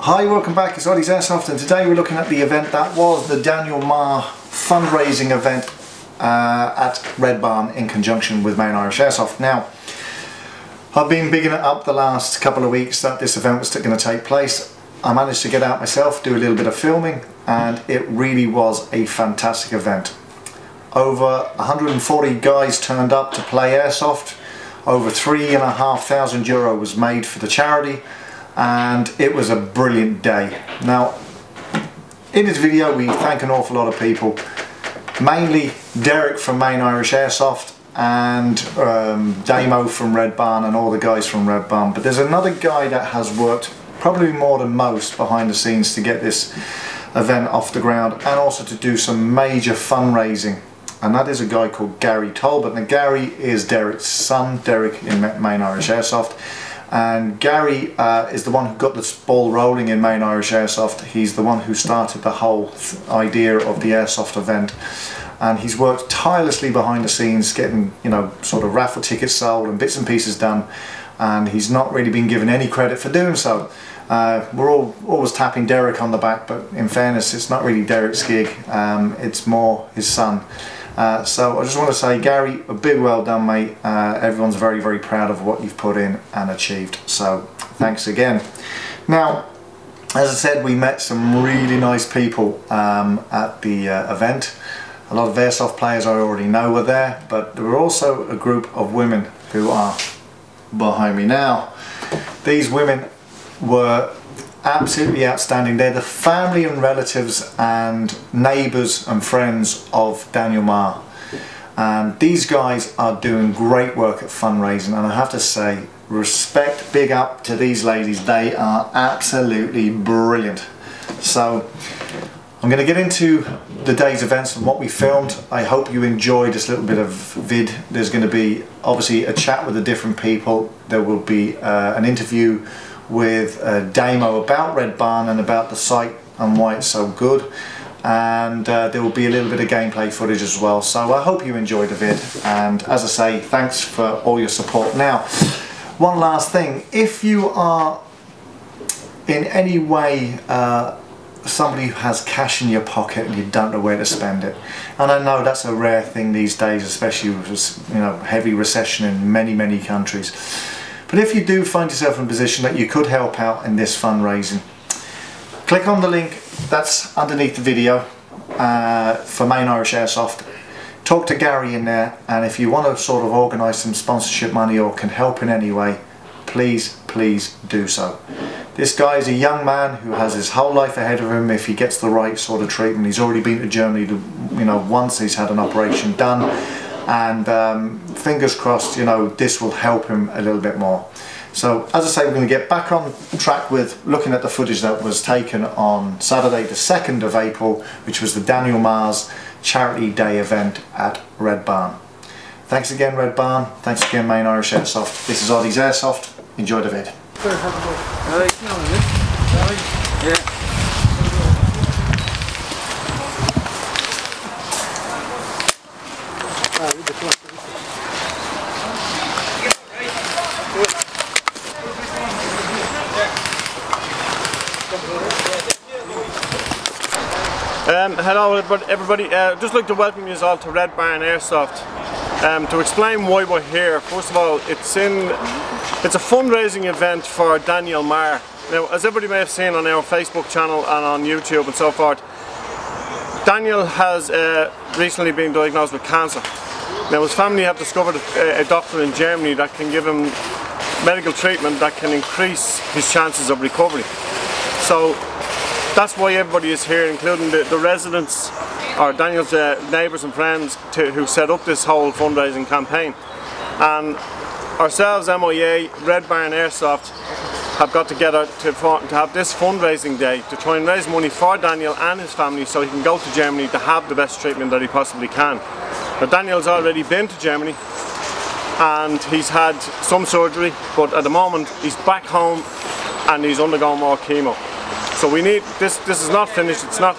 Hi, welcome back, it's Oddie's Airsoft, and today we're looking at the event that was the Daniel Maher fundraising event at RedBarn in conjunction with Main Irish Airsoft. Now, I've been bigging it up the last couple of weeks that this event was going to take place. I managed to get out myself, do a little bit of filming, and it really was a fantastic event. Over 140 guys turned up to play Airsoft. Over €3,500 was made for the charity, and it was a brilliant day. Now, in this video we thank an awful lot of people, mainly Derek from Main Irish Airsoft and Damo from RedBarn and all the guys from RedBarn, but there's another guy that has worked probably more than most behind the scenes to get this event off the ground and also to do some major fundraising, and that is a guy called Gary Talbot. Now, Gary is Derek's son, Derek in Main Irish Airsoft. And Gary is the one who got this ball rolling in Main Irish Airsoft. He's the one who started the whole idea of the Airsoft event, and he's worked tirelessly behind the scenes getting, you know, sort of raffle tickets sold and bits and pieces done, and he's not really been given any credit for doing so. We're always tapping Derek on the back, but in fairness it's not really Derek's gig, it's more his son. So I just want to say, Gary, a big well done, mate. Everyone's very, very proud of what you've put in and achieved, so thanks again. Now, as I said, we met some really nice people at the event. A lot of Airsoft players I already know were there, but there were also a group of women who are behind me now. These women were absolutely outstanding. They're the family and relatives and neighbours and friends of Daniel Maher, and these guys are doing great work at fundraising, and I have to say, respect, big up to these ladies. They are absolutely brilliant. So I'm going to get into the day's events and what we filmed. I hope you enjoyed this little bit of vid. There's going to be obviously a chat with the different people. There will be an interview with Damo about RedBarn and about the site and why it's so good, and there will be a little bit of gameplay footage as well. So I hope you enjoyed the vid, and as I say, thanks for all your support. Now, one last thing, if you are in any way somebody who has cash in your pocket and you don't know where to spend it, and I know that's a rare thing these days, especially with, you know, heavy recession in many countries. But if you do find yourself in a position that you could help out in this fundraising, click on the link that's underneath the video for Main Irish Airsoft. Talk to Gary in there, and if you want to sort of organise some sponsorship money or can help in any way, please do so. This guy is a young man who has his whole life ahead of him if he gets the right sort of treatment. He's already been to Germany, you know, once. He's had an operation done, and fingers crossed, you know, this will help him a little bit more. So as I say, we're going to get back on track with looking at the footage that was taken on Saturday the 2nd of April, which was the Daniel Maher's Charity Day event at RedBarn. Thanks again, RedBarn. Thanks again, Main Irish Airsoft. This is Oddie's Airsoft. Enjoy the vid. Hello everybody, just like to welcome you all to RedBarn Airsoft. To explain why we're here, first of all, it's a fundraising event for Daniel Maher. Now, as everybody may have seen on our Facebook channel and on YouTube and so forth, Daniel has recently been diagnosed with cancer. Now, his family have discovered a doctor in Germany that can give him medical treatment that can increase his chances of recovery. So that's why everybody is here, including the residents or Daniel's neighbours and friends who set up this whole fundraising campaign. And ourselves, MIA, RedBarn Airsoft, have got together to have this fundraising day to try and raise money for Daniel and his family so he can go to Germany to have the best treatment that he possibly can. Now, Daniel's already been to Germany and he's had some surgery, but at the moment he's back home and he's undergoing more chemo. So we need, this is not finished, it's not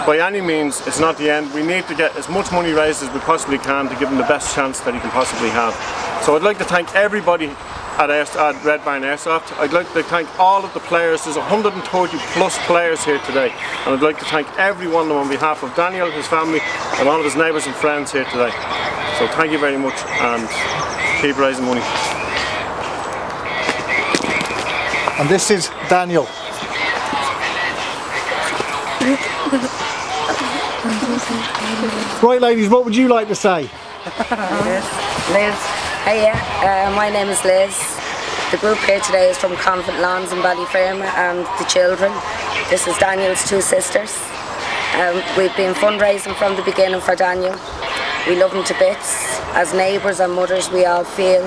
by any means, it's not the end. We need to get as much money raised as we possibly can to give him the best chance that he can possibly have. So I'd like to thank everybody at RedBarn Airsoft. I'd like to thank all of the players. There's 130 plus players here today, and I'd like to thank every one of them on behalf of Daniel, his family, and all of his neighbours and friends here today. So thank you very much, and keep raising money. And this is Daniel. Right, ladies, what would you like to say? Liz. Hiya, my name is Liz. The group here today is from Convent Lawns in Ballyferma and the children. This is Daniel's two sisters. We've been fundraising from the beginning for Daniel. We love him to bits. As neighbours and mothers, we all feel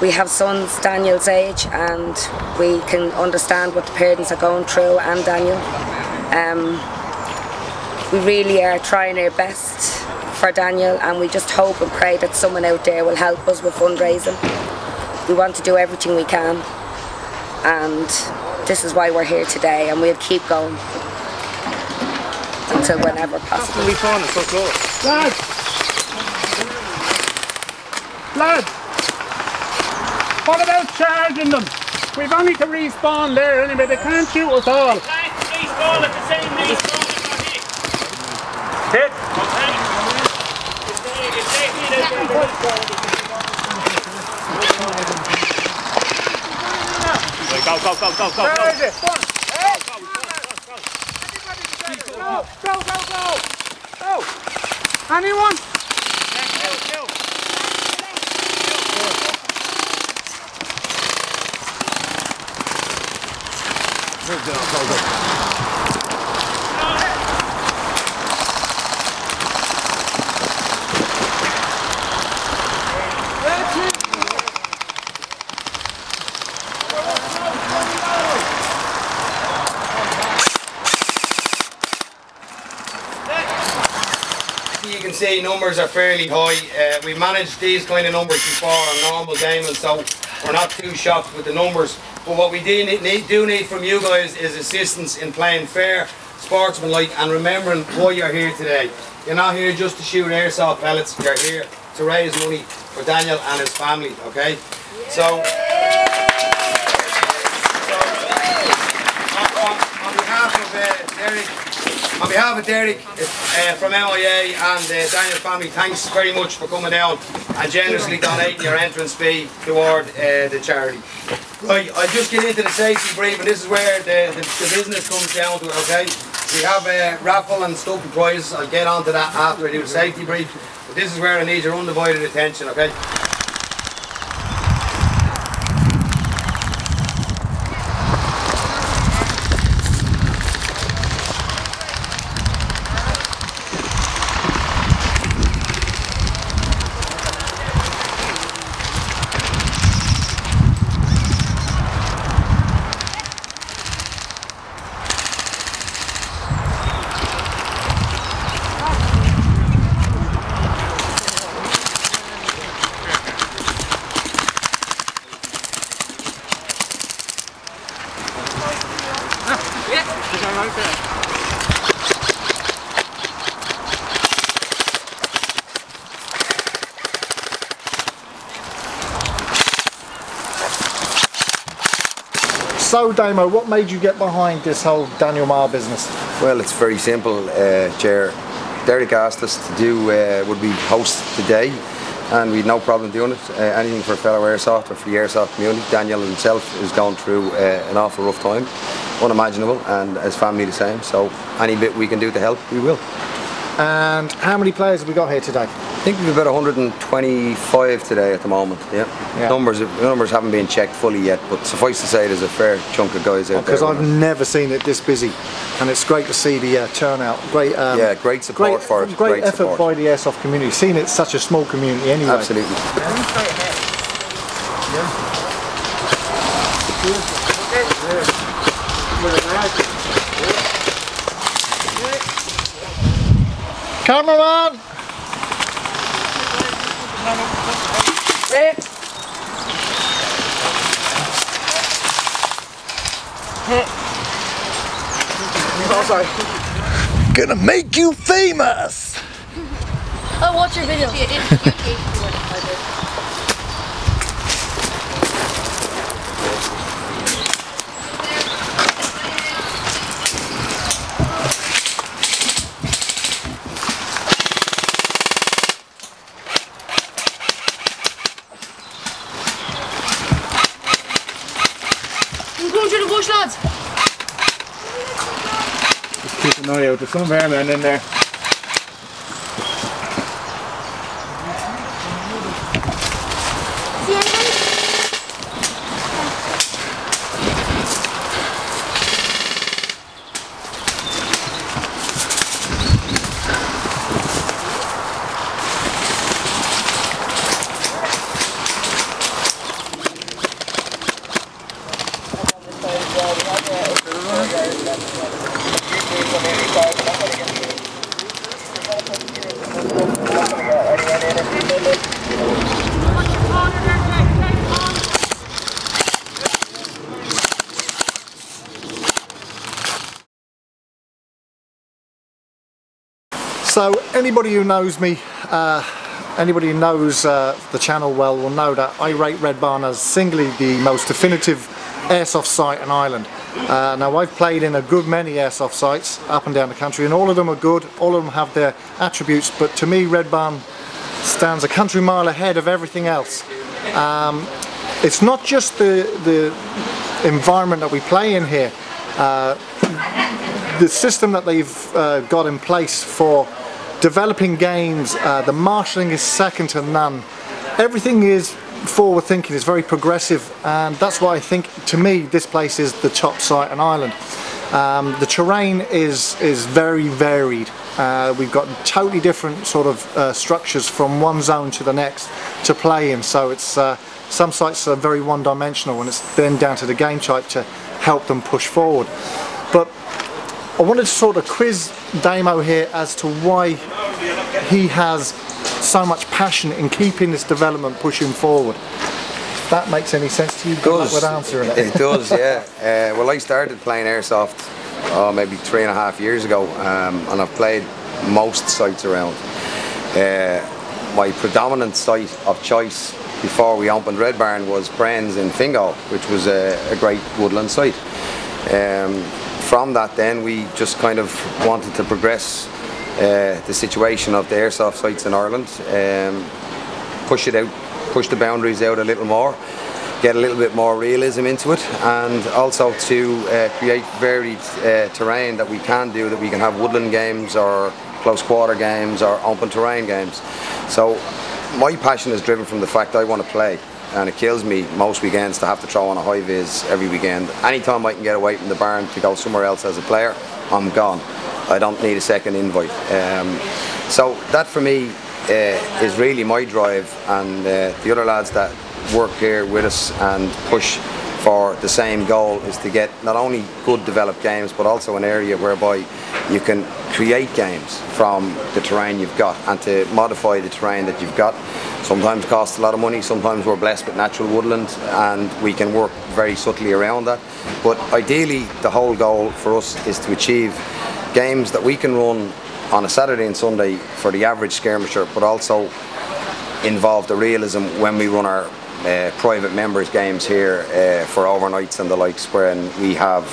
we have sons Daniel's age, and we can understand what the parents are going through, and Daniel. We really are trying our best for Daniel, and we just hope and pray that someone out there will help us with fundraising. We want to do everything we can, and this is why we're here today, and we'll keep going until whenever possible. It's fun, it's so close. Lads! Lads! What about charging them? We've only to respawn there anyway, they can't shoot us all. Respawn at the same respawn. Hit! Go, go, go, go, go, Where go. is it? One! Go, go, go, go! Go! Anyone? You can see numbers are fairly high. We managed these kind of numbers before on normal gaming, so we're not too shocked with the numbers. But what we do need from you guys is assistance in playing fair, sportsmanlike, and remembering why you're here today. You're not here just to shoot airsoft pellets, you're here to raise money for Daniel and his family, okay? So on behalf of Derek from MIA and Daniel's family, thanks very much for coming down and generously donating your entrance fee toward the charity. Right, I'll just get into the safety brief, and this is where the business comes down to it, okay? We have a raffle and stuff and prizes. I'll get onto that after I do the safety brief, but this is where I need your undivided attention, okay? So Damo, what made you get behind this whole Daniel Maher business? Well, it's very simple, Chair. Derek asked us to do, would we host today, and we had no problem doing it. Anything for fellow airsoft or for the airsoft community. Daniel himself is going through an awful rough time, unimaginable, and his family the same, so any bit we can do to help, we will. And how many players have we got here today? I think we've about 125 today at the moment, yeah. Numbers haven't been checked fully yet, but suffice to say there's a fair chunk of guys out there. Because I've never seen it this busy, and it's great to see the turnout. Great, yeah, great support for it. Great effort support by the airsoft community. Seeing it's such a small community anyway. Absolutely. Cameraman! Oh, sorry. Gonna make you famous! Oh, watch your video. going through the bush, lads. Just keep an eye out. There's some vermin in there. So anybody who knows me, anybody who knows the channel well will know that I rate RedBarn as singly the most definitive airsoft site in Ireland. Now I've played in a good many airsoft sites up and down the country, and all of them are good, all of them have their attributes, but to me RedBarn stands a country mile ahead of everything else. It's not just the environment that we play in here. The system that they've got in place for developing games, the marshalling is second to none. Everything is forward thinking, it's very progressive, and that's why I think, to me, this place is the top site in Ireland. The terrain is very varied. We've got totally different sort of structures from one zone to the next to play in, so it's some sites are very one-dimensional, and it's then down to the game type to help them push forward. But I wanted to sort of quiz Damo here as to why he has so much passion in keeping this development pushing forward. If that makes any sense to you, good luck with answering it. It does, yeah. Well, I started playing airsoft maybe 3.5 years ago, and I've played most sites around. My predominant site of choice before we opened RedBarn was Brains in Fingal, which was a great woodland site. From that then we just kind of wanted to progress the situation of the airsoft sites in Ireland, push it out, push the boundaries out a little more, get a little bit more realism into it, and also to create varied terrain that we can do, that we can have woodland games or close quarter games or open terrain games. So my passion is driven from the fact I want to play, and it kills me most weekends to have to throw on a high vis every weekend. Anytime I can get away from the barn to go somewhere else as a player, I'm gone. I don't need a second invite. So that for me is really my drive, and the other lads that work here with us and push for the same goal is to get not only good developed games, but also an area whereby you can create games from the terrain you've got and to modify the terrain that you've got. Sometimes it costs a lot of money, sometimes we're blessed with natural woodland and we can work very subtly around that. But ideally the whole goal for us is to achieve games that we can run on a Saturday and Sunday for the average skirmisher, but also involve the realism when we run our private members games here for overnights and the likes, where we have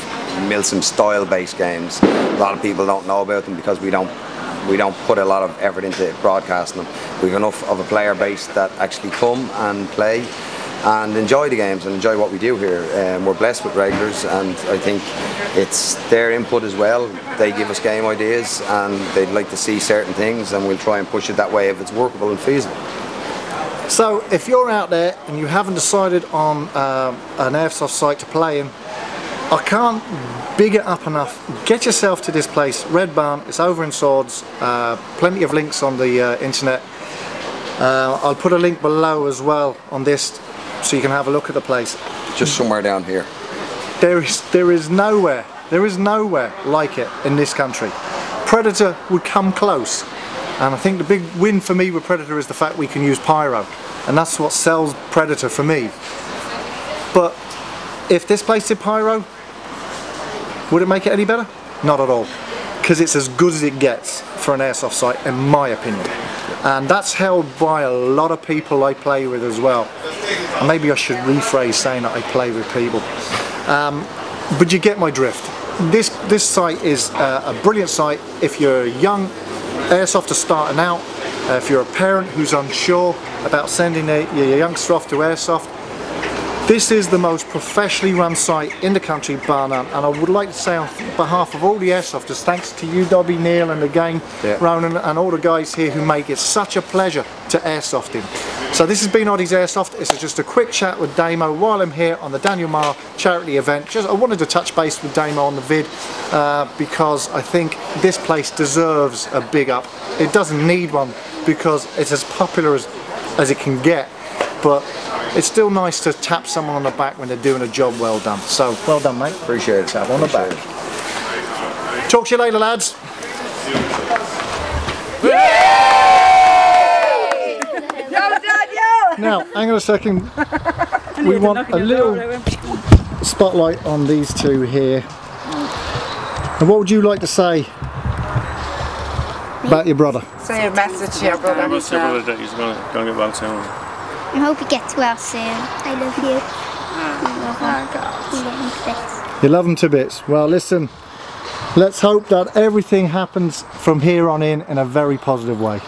Milsom style based games. A lot of people don't know about them because we don't put a lot of effort into broadcasting them. We've enough of a player base that actually come and play and enjoy the games and enjoy what we do here. We're blessed with regulars, and I think it's their input as well. They give us game ideas and they'd like to see certain things, and we'll try and push it that way if it's workable and feasible. So if you're out there and you haven't decided on an airsoft site to play in, I can't big it up enough. Get yourself to this place, RedBarn. It's over in Swords. Plenty of links on the internet. I'll put a link below as well on this so you can have a look at the place. Just somewhere down here. There is nowhere like it in this country. Predator would come close. And I think the big win for me with Predator is the fact we can use pyro, and that's what sells Predator for me. But if this place did pyro, would it make it any better? Not at all, because it's as good as it gets for an airsoft site, in my opinion. And that's held by a lot of people I play with as well. And maybe I should rephrase saying that I play with people. But you get my drift. This site is a brilliant site if you're a young airsofter starting out, if you're a parent who's unsure about sending your youngster off to airsoft. This is the most professionally run site in the country, bar none, and I would like to say on behalf of all the airsofters, thanks to you, Dobby, Neil, and again, Ronan, and all the guys here who make it such a pleasure to airsoft in. So this has been Oddie's Airsoft. This is just a quick chat with Damo while I'm here on the Daniel Maher charity event. I wanted to touch base with Damo on the vid because I think this place deserves a big up. It doesn't need one because it's as popular as it can get, but it's still nice to tap someone on the back when they're doing a job well done. So, well done, mate. Appreciate it. Tap on the back. Talk to you later, lads. Now, hang on a second. We want a little spotlight on these two here. And what would you like to say about your brother? Say a message to your brother. He's going to get well soon. I hope he gets well soon. I love you. You love him to bits. Well, listen, let's hope that everything happens from here on in a very positive way.